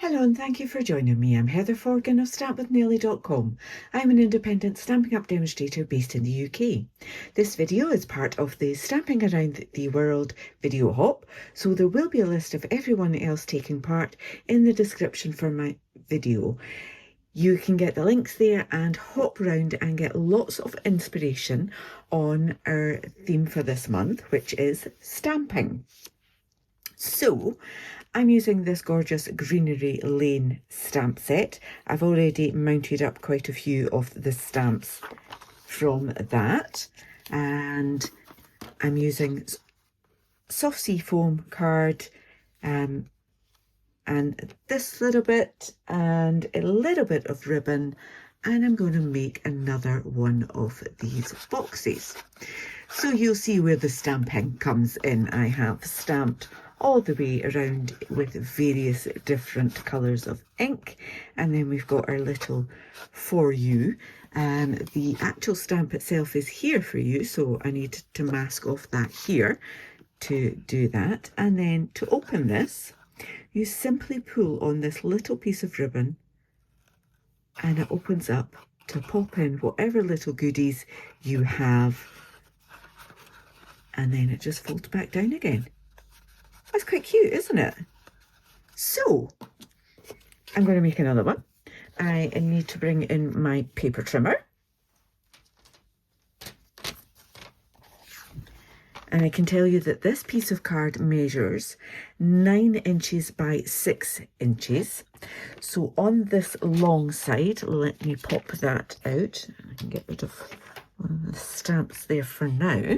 Hello and thank you for joining me. I'm Heather Forgan of stampwithnearly.com. I'm an independent Stampin' Up demonstrator based in the UK. This video is part of the Stamping Around the World video hop, so there will be a list of everyone else taking part in the description for my video. You can get the links there and hop around and get lots of inspiration on our theme for this month, which is stamping. So, I'm using this gorgeous Greenery Lane stamp set. I've already mounted up quite a few of the stamps from that, and I'm using soft sea foam card and this little bit and a little bit of ribbon, and I'm going to make another one of these boxes. So you'll see where the stamping comes in. I have stamped all the way around with various different colours of ink, and then we've got our little for you. The actual stamp itself is here for you, so I need to mask off that here to do that. And then to open this, you simply pull on this little piece of ribbon and it opens up to pop in whatever little goodies you have, and then it just folds back down again. That's quite cute, isn't it? So, I'm going to make another one. I need to bring in my paper trimmer. And I can tell you that this piece of card measures 9 inches by 6 inches. So on this long side, let me pop that out. I can get rid of one of the stamps there for now.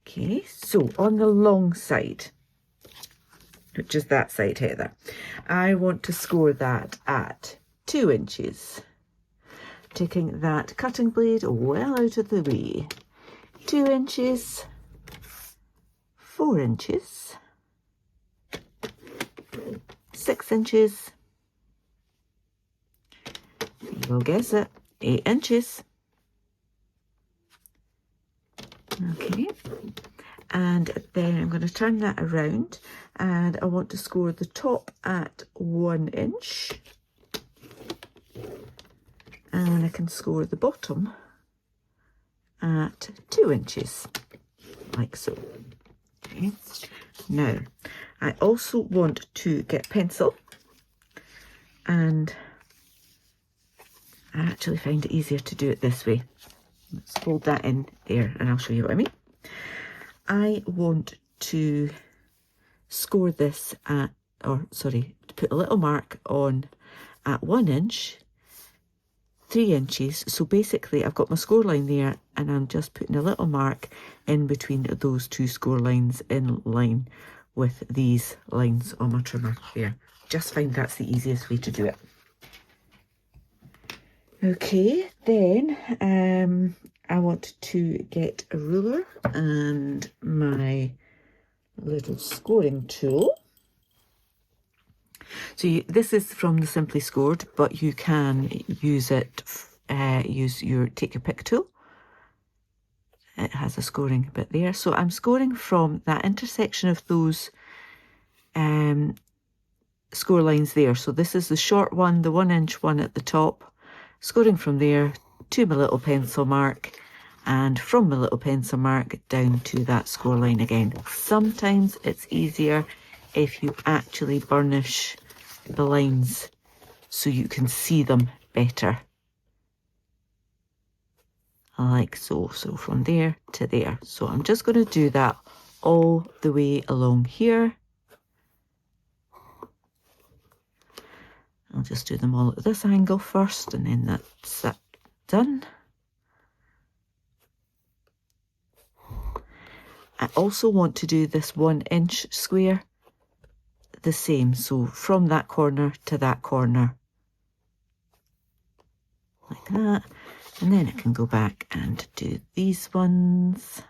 Okay, so on the long side, which is that side, Heather, I want to score that at 2 inches. Taking that cutting blade well out of the way. 2 inches, 4 inches, 6 inches, you'll guess it, 8 inches. Okay, and then I'm going to turn that around, and I want to score the top at 1 inch, and I can score the bottom at 2 inches, like so. Okay. Now, I also want to get pencil, and I actually find it easier to do it this way. Let's fold that in there and I'll show you what I mean. I want to score this at, to put a little mark on at 1 inch, 3 inches. So basically I've got my score line there, and I'm just putting a little mark in between those two score lines in line with these lines on my trimmer there. Just find that's the easiest way to do it. Okay, then I want to get a ruler and my little scoring tool. So this is from the Simply Scored, but you can use it, take your pick tool. It has a scoring bit there. So I'm scoring from that intersection of those score lines there. So this is the short one, the 1 inch one at the top. Scoring from there to my little pencil mark, and from my little pencil mark down to that score line again. Sometimes it's easier if you actually burnish the lines so you can see them better. Like so. So from there to there. So I'm just going to do that all the way along here. I'll just do them all at this angle first, and then that's that done. I also want to do this 1 inch square the same, so from that corner to that corner, like that, and then I can go back and do these ones.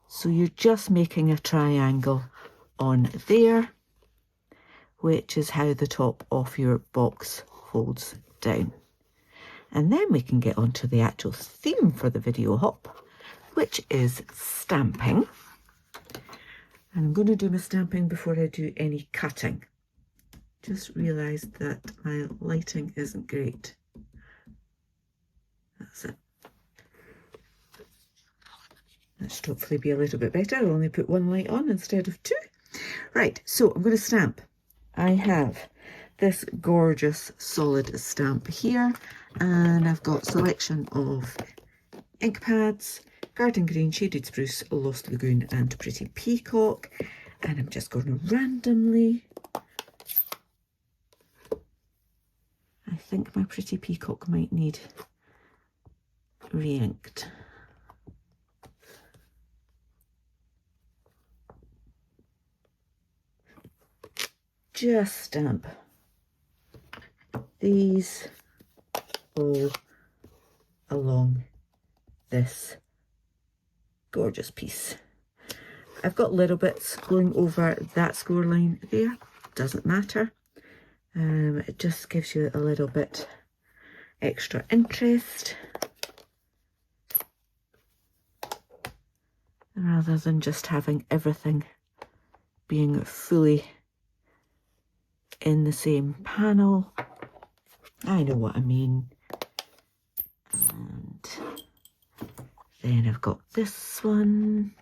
So you're just making a triangle on there, which is how the top of your box folds down. And then we can get on to the actual theme for the video hop, which is stamping. And I'm going to do my stamping before I do any cutting. Just realised that my lighting isn't great. That's it. That should hopefully be a little bit better. I'll only put one light on instead of two. Right, so I'm going to stamp. I have this gorgeous solid stamp here, and I've got selection of ink pads, Garden Green, Shaded Spruce, Lost Lagoon and Pretty Peacock, and I'm just going to randomly, I think my Pretty Peacock might need re-inked. Just stamp these all along this gorgeous piece. I've got little bits going over that score line there, doesn't matter. It just gives you a little bit extra interest rather than just having everything being fully in the same panel. I know what I mean. And then I've got this one.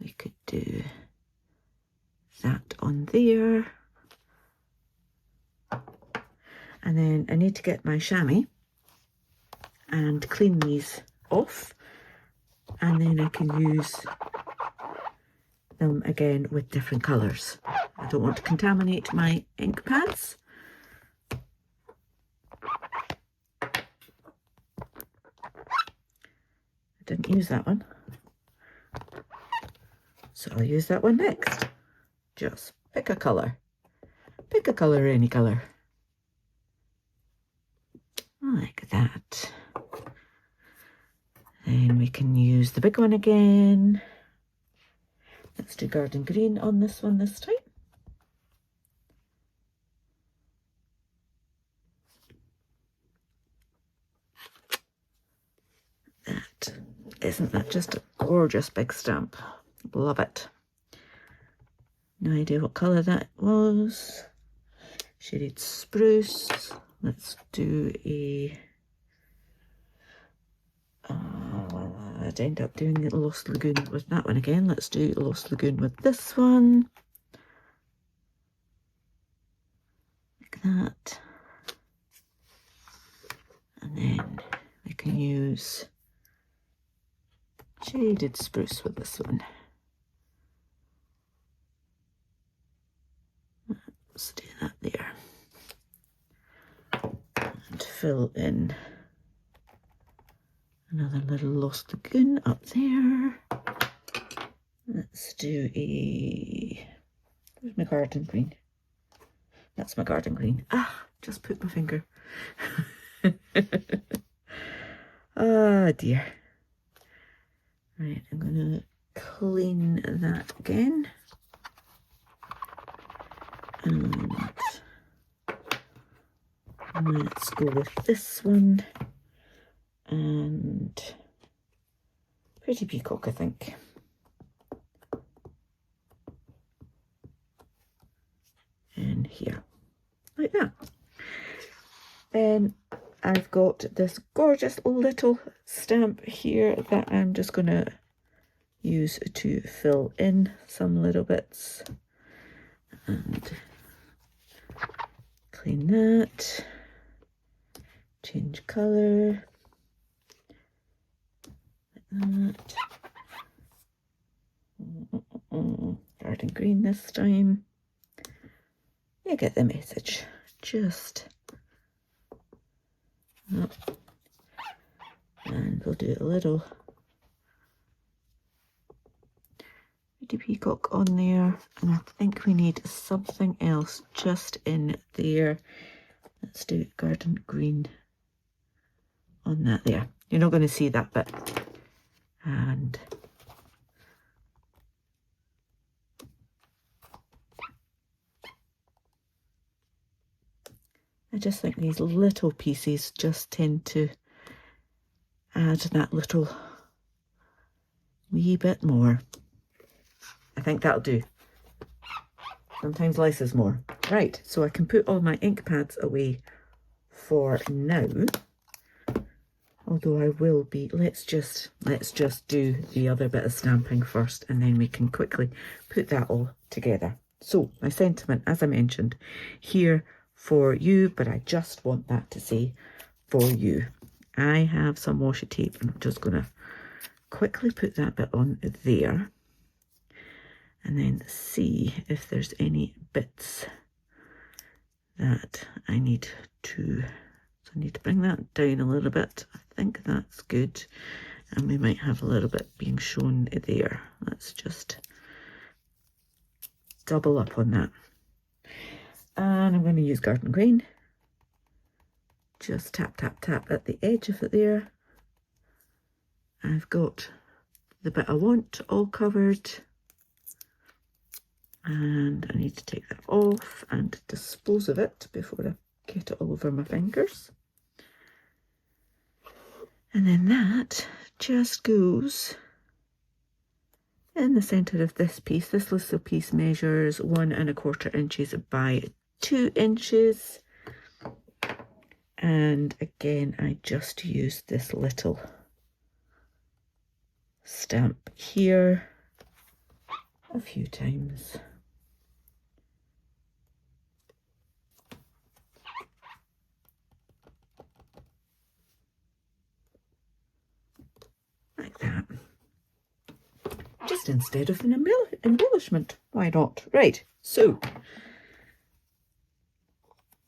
We could do that on there. And then I need to get my chamois and clean these off, and then I can use them again with different colours. I don't want to contaminate my ink pads. I didn't use that one, so I'll use that one next. Just pick a colour. Pick a colour, any colour. Like that. Then we can use the big one again. Let's do Garden Green on this one this time. Isn't that just a gorgeous big stamp? Love it. No idea what colour that was. Shaded Spruce. Let's do a... I'd end up doing Lost Lagoon with that one again. Let's do Lost Lagoon with this one. Like that. And then we can use Shaded Spruce with this one. Let's do that there. And fill in another little Lost Lagoon up there. Let's do a... Where's my Garden Green? That's my Garden Green. Ah, just put my finger. Oh dear. Right, I'm going to clean that again. And let's go with this one. And Pretty Peacock, I think. And here, like that. Then I've got this gorgeous little stamp here that I'm just going to use to fill in some little bits. And clean that. Change colour. That. Garden Green this time. You get the message. Just up. And we'll do a little Pretty Peacock on there, and I think we need something else just in there. Let's do Garden Green on that there. You're not going to see that bit. And I just think these little pieces just tend to add that little wee bit more. I think that'll do. Sometimes less is more. Right, so I can put all my ink pads away for now. Although I will be, let's just do the other bit of stamping first, and then we can quickly put that all together. So my sentiment, as I mentioned, here for you, but I just want that to say for you. I have some washi tape, and I'm just going to quickly put that bit on there, and then see if there's any bits that I need to, so I need to bring that down a little bit. I think that's good, and we might have a little bit being shown there. Let's just double up on that, and I'm going to use garden green. Just tap tap tap at the edge of it there. I've got the bit I want all covered, and I need to take that off and dispose of it before I get it all over my fingers. And then that just goes in the centre of this piece. This little piece measures 1 1/4 inches by 2 inches. And again, I just used this little stamp here a few times. Like that. Just instead of an embellishment. Why not? Right, so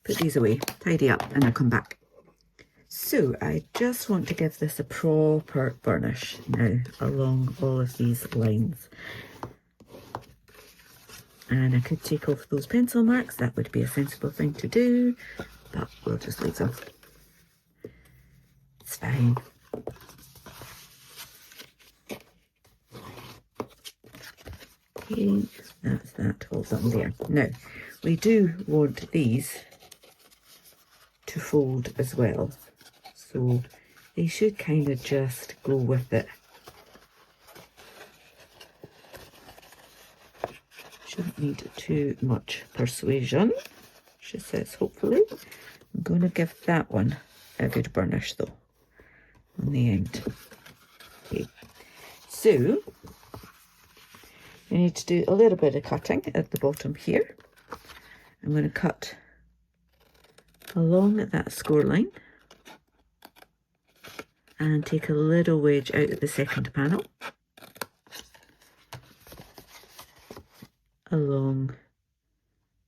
put these away, tidy up, and I'll come back. So I just want to give this a proper burnish now along all of these lines. And I could take off those pencil marks, that would be a sensible thing to do, but we'll just leave them. It's fine. Okay, that's that all done there. Now, we do want these to fold as well, so they should kind of just go with it. Shouldn't need too much persuasion, she says, hopefully. I'm going to give that one a good burnish though on the end. Okay, so we need to do a little bit of cutting at the bottom here. I'm going to cut along that score line and take a little wedge out of the second panel along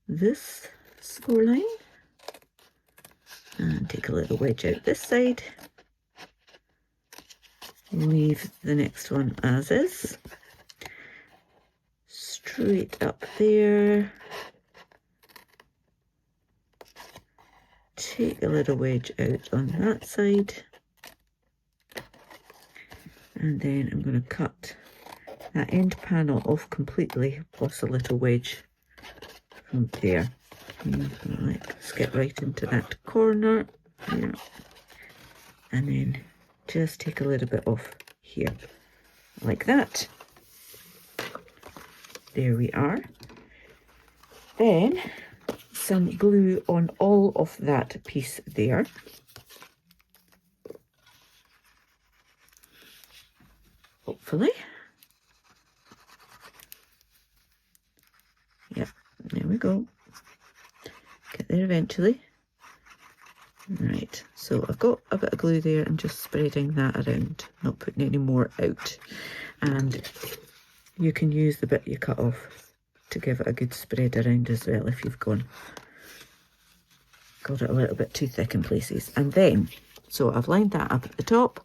this score line and take a little wedge out this side. Leave the next one as is. Straight up there. Take a little wedge out on that side. And then I'm going to cut that end panel off completely, plus a little wedge from there. Let's get right into that corner here. And then just take a little bit off here, like that. There we are. Then some glue on all of that piece there. Hopefully. Yep, there we go. Get there eventually. Right, so I've got a bit of glue there. I'm just spreading that around, not putting any more out. And you can use the bit you cut off to give it a good spread around as well if you've got it a little bit too thick in places. And then, so I've lined that up at the top.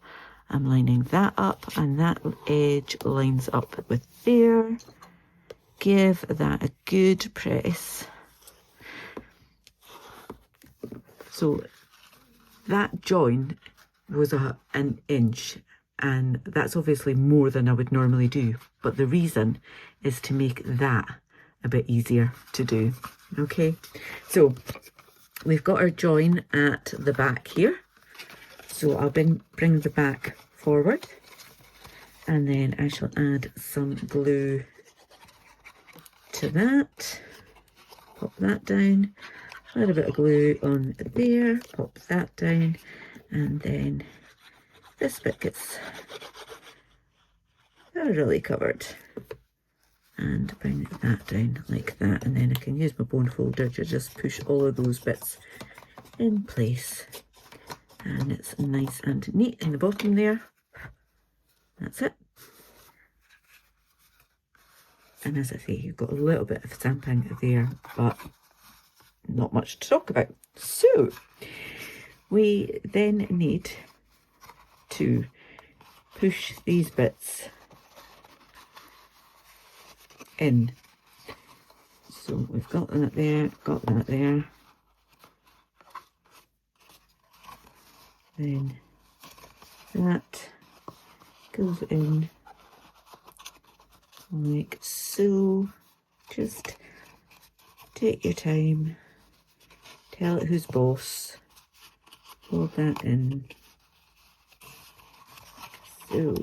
I'm lining that up, and that edge lines up with there. Give that a good press. So that join was an inch, and that's obviously more than I would normally do, but the reason is to make that a bit easier to do. Okay, so we've got our join at the back here, so I'll bring the back forward, and then I shall add some glue to that. that down, a little bit of glue on there, pop that down, and then this bit gets thoroughly covered. And bring that down like that, and then I can use my bone folder to just push all of those bits in place, and it's nice and neat in the bottom there. That's it. And as I say, you've got a little bit of stamping there, but not much to talk about. So we then need to push these bits in. So we've got that there, got that there. Then that goes in like so. Just take your time, tell it who's boss, hold that in. So,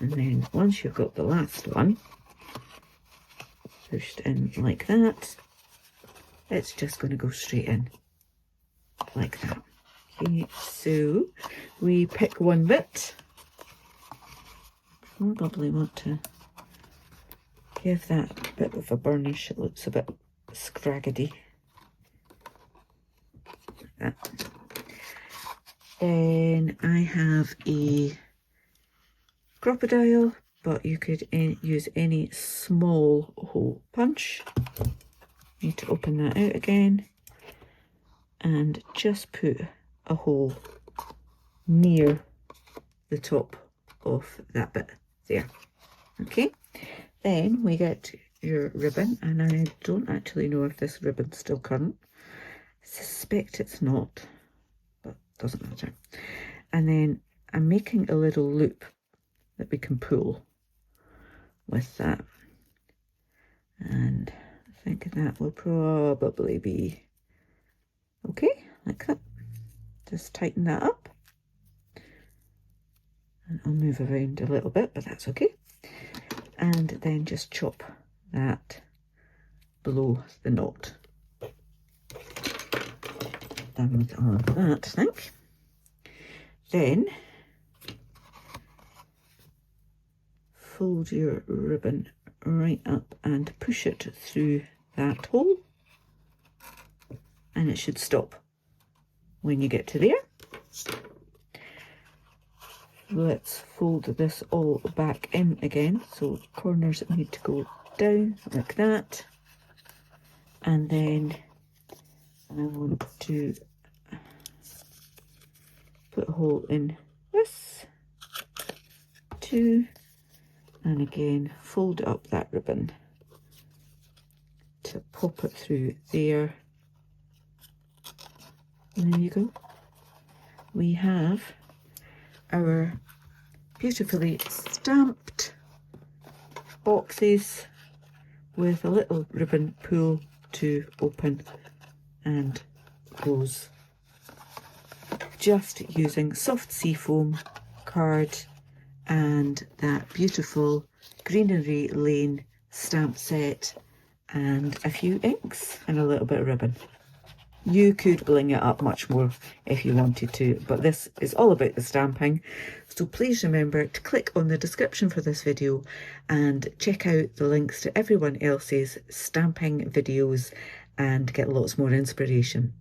and then once you've got the last one pushed in like that, it's just going to go straight in like that. Okay, so we pick one bit. Probably want to give that bit of a burnish. It looks a bit scraggedy. Like that. Then I have a crocodile, but you could use any small hole punch. Need to open that out again and just put a hole near the top of that bit there. Okay, then we get your ribbon, and I don't actually know if this ribbon's still current. I suspect it's not, but doesn't matter. And then I'm making a little loop that we can pull with that, and I think that will probably be okay, like that. Just tighten that up, and I'll move around a little bit, but that's okay. And then just chop that below the knot. Done with all of that, I think. Then fold your ribbon right up and push it through that hole, and it should stop when you get to there. Let's fold this all back in again, so corners need to go down like that, and then I want to put a hole in this too, and again fold up that ribbon to pop it through there, and there you go. We have our beautifully stamped boxes with a little ribbon pull to open and close, just using soft seafoam card and that beautiful Greenery Lane stamp set and a few inks and a little bit of ribbon. You could bling it up much more if you wanted to, but this is all about the stamping. So please remember to click on the description for this video and check out the links to everyone else's stamping videos and get lots more inspiration.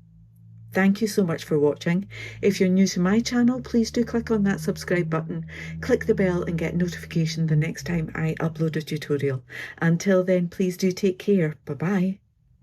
Thank you so much for watching. If you're new to my channel, please do click on that subscribe button, click the bell and get notification the next time I upload a tutorial. Until then, please do take care. Bye bye.